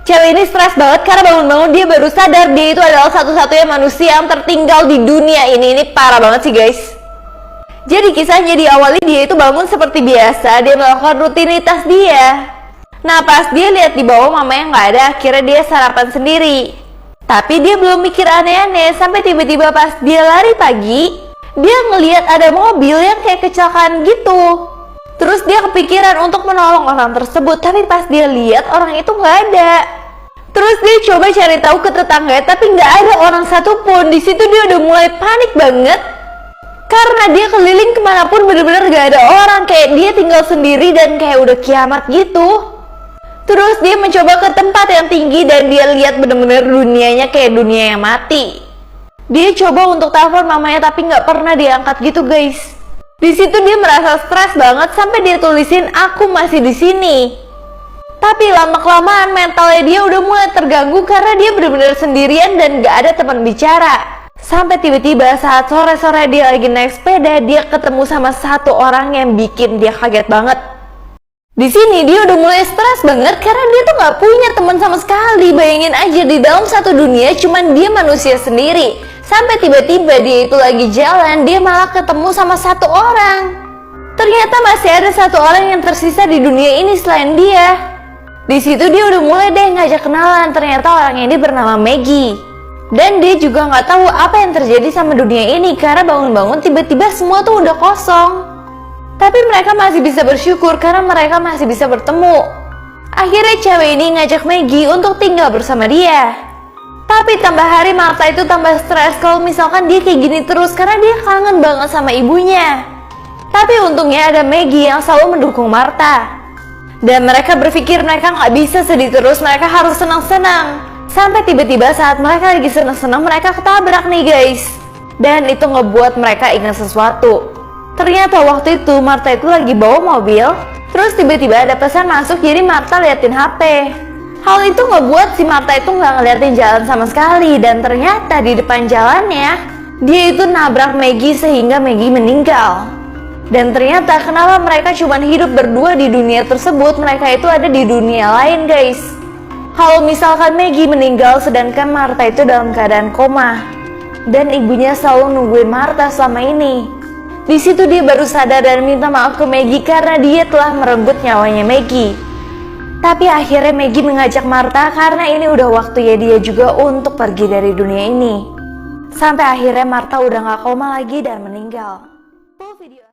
Cewek ini stres banget karena bangun-bangun dia baru sadar dia itu adalah satu-satunya manusia yang tertinggal di dunia ini. Ini parah banget sih guys. Jadi kisahnya diawali dia itu bangun seperti biasa, dia melakukan rutinitas dia. Nah pas dia lihat di bawah mamanya nggak ada, akhirnya dia sarapan sendiri. Tapi dia belum mikir aneh-aneh sampai tiba-tiba pas dia lari pagi, dia ngelihat ada mobil yang kayak kecelakaan gitu. Terus dia kepikiran untuk menolong orang tersebut, tapi pas dia lihat orang itu nggak ada. Terus dia coba cari tahu ke tetangga, tapi nggak ada orang satupun. Di situ dia udah mulai panik banget, karena dia keliling kemanapun bener-bener nggak ada orang, kayak dia tinggal sendiri dan kayak udah kiamat gitu. Terus dia mencoba ke tempat yang tinggi dan dia lihat bener-bener dunianya kayak dunia yang mati. Dia coba untuk telepon mamanya tapi nggak pernah diangkat gitu guys. Di situ dia merasa stres banget sampai dia tulisin aku masih di sini. Tapi lama-kelamaan mentalnya dia udah mulai terganggu karena dia benar-benar sendirian dan gak ada teman bicara. Sampai tiba-tiba saat sore-sore dia lagi naik sepeda, dia ketemu sama satu orang yang bikin dia kaget banget. Di sini dia udah mulai stres banget karena dia tuh gak punya teman sama sekali. Bayangin aja di dalam satu dunia cuman dia manusia sendiri. Sampai tiba-tiba dia itu lagi jalan, dia malah ketemu sama satu orang. Ternyata masih ada satu orang yang tersisa di dunia ini selain dia. Di situ dia udah mulai deh ngajak kenalan. Ternyata orang ini bernama Maggie. Dan dia juga nggak tahu apa yang terjadi sama dunia ini karena bangun-bangun tiba-tiba semua tuh udah kosong. Tapi mereka masih bisa bersyukur karena mereka masih bisa bertemu. Akhirnya cewek ini ngajak Maggie untuk tinggal bersama dia. Tapi tambah hari Martha itu tambah stres kalau misalkan dia kayak gini terus karena dia kangen banget sama ibunya. Tapi untungnya ada Maggie yang selalu mendukung Martha. Dan mereka berpikir mereka nggak bisa sedih terus, mereka harus senang-senang. Sampai tiba-tiba saat mereka lagi senang-senang mereka ketabrak nih guys. Dan itu ngebuat mereka ingat sesuatu. Ternyata waktu itu Martha itu lagi bawa mobil, terus tiba-tiba ada pesan masuk jadi Martha liatin HP. Hal itu ngebuat si Martha itu nggak ngeliatin jalan sama sekali. Dan ternyata di depan jalannya dia itu nabrak Maggie sehingga Maggie meninggal. Dan ternyata kenapa mereka cuma hidup berdua di dunia tersebut, mereka itu ada di dunia lain guys. Kalau misalkan Maggie meninggal sedangkan Martha itu dalam keadaan koma. Dan ibunya selalu nungguin Martha selama ini. Di situ dia baru sadar dan minta maaf ke Maggie karena dia telah merenggut nyawanya Maggie. Tapi akhirnya Maggie mengajak Martha karena ini udah waktunya dia juga untuk pergi dari dunia ini. Sampai akhirnya Martha udah gak koma lagi dan meninggal.